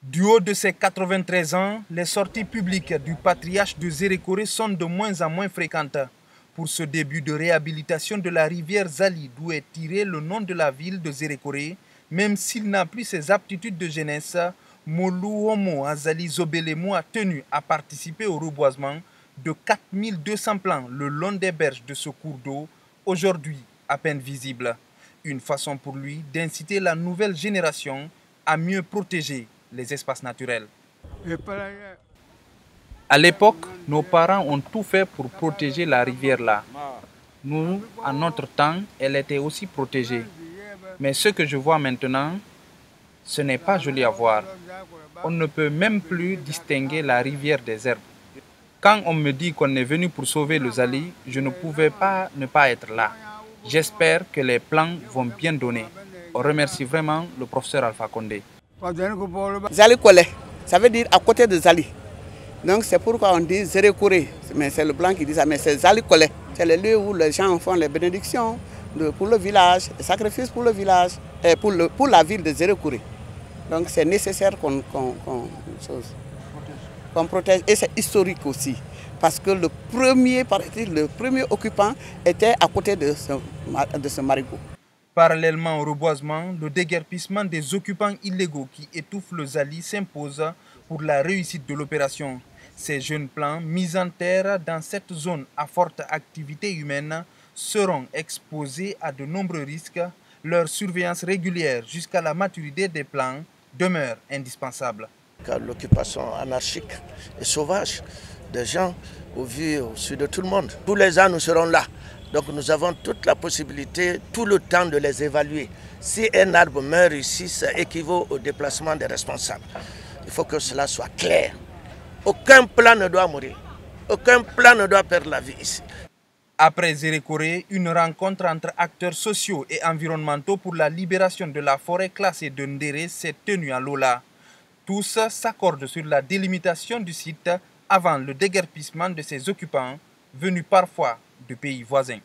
Du haut de ses 93 ans, les sorties publiques du patriarche de Zérékoré sont de moins en moins fréquentes. Pour ce début de réhabilitation de la rivière Zali, d'où est tiré le nom de la ville de Zérékoré, même s'il n'a plus ses aptitudes de jeunesse, Molou Homo Azali Zobelemo a tenu à participer au reboisement de 4200 plants le long des berges de ce cours d'eau, aujourd'hui à peine visible. Une façon pour lui d'inciter la nouvelle génération à mieux protéger les espaces naturels. À l'époque, nos parents ont tout fait pour protéger la rivière là. Nous, à notre temps, elle était aussi protégée. Mais ce que je vois maintenant, ce n'est pas joli à voir. On ne peut même plus distinguer la rivière des herbes. Quand on me dit qu'on est venu pour sauver le Zali, je ne pouvais pas ne pas être là. J'espère que les plans vont bien donner. On remercie vraiment le professeur Alpha Condé. Zali Kole, ça veut dire à côté de Zali. Donc c'est pourquoi on dit Zérékoré. Mais c'est le blanc qui dit ça, mais c'est Zali Kole. C'est le lieu où les gens font les bénédictions pour le village, les sacrifices pour le village, et pour la ville de Zérékoré. Donc c'est nécessaire qu'on protège. Et c'est historique aussi. Parce que le premier occupant était à côté de ce marigot. Parallèlement au reboisement, le déguerpissement des occupants illégaux qui étouffent le Zali s'impose pour la réussite de l'opération. Ces jeunes plants mis en terre dans cette zone à forte activité humaine seront exposés à de nombreux risques. Leur surveillance régulière jusqu'à la maturité des plants demeure indispensable. L'occupation anarchique et sauvage des gens au vu au sud de tout le monde. Tous les ans, nous serons là. Donc nous avons toute la possibilité, tout le temps de les évaluer. Si un arbre meurt ici, ça équivaut au déplacement des responsables. Il faut que cela soit clair. Aucun plan ne doit mourir. Aucun plan ne doit perdre la vie ici. Après Zérékoré, une rencontre entre acteurs sociaux et environnementaux pour la libération de la forêt classée de Ndéré s'est tenue à Lola. Tous s'accordent sur la délimitation du site avant le déguerpissement de ses occupants, venus parfois de pays voisins.